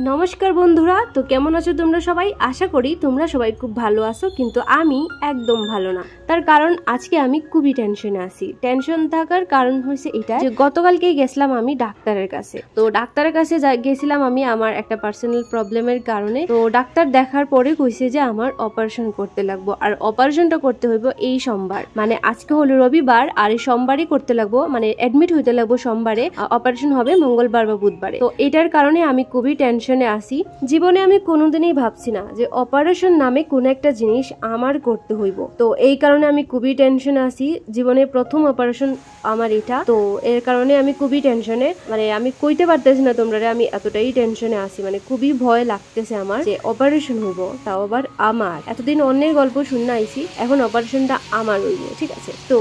নমস্কার বন্ধুরা, তো কেমন আছো তোমরা সবাই? আশা করি তোমরা সবাই খুব ভালো আছো, কিন্তু আমি একদম ভালো না। তার কারণ আজকে আমি খুবই টেনশনে আছি। টেনশন থাকার কারণ হচ্ছে এটা যে গতকালকেই গেছিলাম আমি ডাক্তারের কাছে। তো ডাক্তারের কাছে গেছিলাম আমি আমার একটা পার্সোনাল প্রবলেমের কারণে। তো ডাক্তার দেখার পরে কইছে যে আমার অপারেশন করতে লাগবো, আর অপারেশনটা করতে হইব এই সোমবার। মানে আজকে হলো রবিবার, আর এই সোমবারই করতে লাগবো, মানে অ্যাডমিট হইতে লাগবো সোমবারে, অপারেশন হবে মঙ্গলবার বা বুধবারে। তো এটার কারণে আমি খুবই টেনশনে আসি। জীবনে আমি কোনোদিনই ভাবছি না যে অপারেশন নামে কোন একটা জিনিস আমার করতে হইব। তো এই কারণে আমি খুবই টেনশনে আসি। জীবনে প্রথম অপারেশন আমার এটা, তো এর কারণে আমি খুবই টেনশনে, মানে আমি কইতে পারতেছি না তোমরা, আমি এতটাই টেনশনে আসি। মানে খুবই ভয় লাগতেছে আমার যে অপারেশন হইব, তাও আবার আমার। এতদিন অন্যের গল্প শুনে আইছি, এখন অপারেশনটা আমার হইব, ঠিক আছে? তো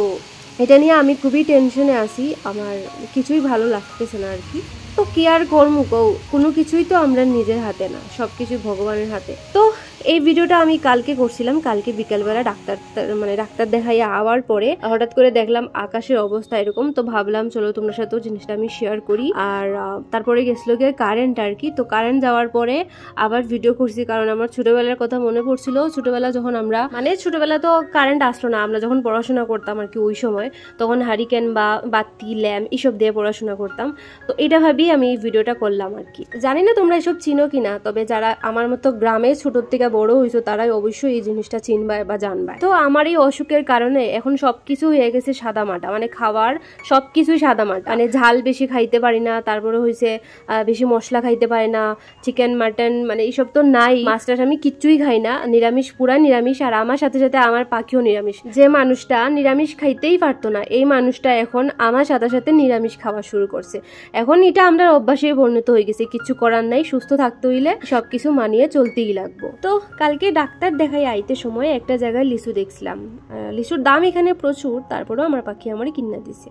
এটা নিয়ে আমি খুবই টেনশনে আসি, আমার কিছুই ভালো লাগতেছে না আর কি। তো কি আর করবো, কোনো কিছুই তো আমরা নিজের হাতে না, সবকিছু ভগবানের হাতে। তো এই ভিডিওটা আমি কালকে করছিলাম, কালকে বিকালবেলা ডাক্তার দেখাই আওয়ার পরে হঠাৎ করে দেখলাম আকাশের অবস্থা এরকম। তো ভাবলাম চলো তোমার সাথেও জিনিসটা আমি শেয়ার করি। আর তারপরে গেছিল গিয়ে কারেন্ট আর কি। তো কারেন্ট যাওয়ার পরে আবার ভিডিও করছি, কারণ আমার ছোটবেলার কথা মনে পড়ছিল। ছোটবেলা যখন ছোটবেলা তো কারেন্ট আসলো না, আমরা যখন পড়াশোনা করতাম আর কি, ওই সময় তখন হারিকেন বা বাতি ল্যাম্প এসব দিয়ে পড়াশোনা করতাম। তো এটা ভাবি আমি এই ভিডিওটা করলাম আর কি। জানি না তোমরা এসব চিনো কিনা, তবে যারা আমার মতো গ্রামে ছোট থেকে বড় হয়েছো তারাই অবশ্যই এই জিনিসটা চিনবা বা জানবা। তো আমার এই অসুখের কারণে এখন সবকিছু হয়ে গেছে সাদা মাটা, মানে খাবার সবকিছুই সাদা মাটা। মানে ঝাল বেশি খাইতে পারি না, তারপরে হয়েছে বেশি মশলা খাইতে পারি না, চিকেন মাটন মানে এইসব তো নাই, মাছ টাছ আমি কিচ্ছুই খাই না, নিরামিষ, পুরা নিরামিষ। আর আমার সাথে সাথে আমার পাখিও নিরামিষ। যে মানুষটা নিরামিষ খাইতেই পারতো না, এই মানুষটা এখন আমার সাথে সাথে নিরামিষ খাওয়া শুরু করছে। এখন এটা আমরা অভ্যাসে পরিণত হয়ে গেছে, কিছু করার নাই। সুস্থ থাকতে হইলে সবকিছু মানিয়ে চলতেই লাগবো। তো কালকে ডাক্তার দেখাই আইতে সময় একটা জায়গায় লিচু দেখছিলাম। লিচুর দাম এখানে প্রচুর, তারপরেও আমার পাখি আমারই কিনা দিছে।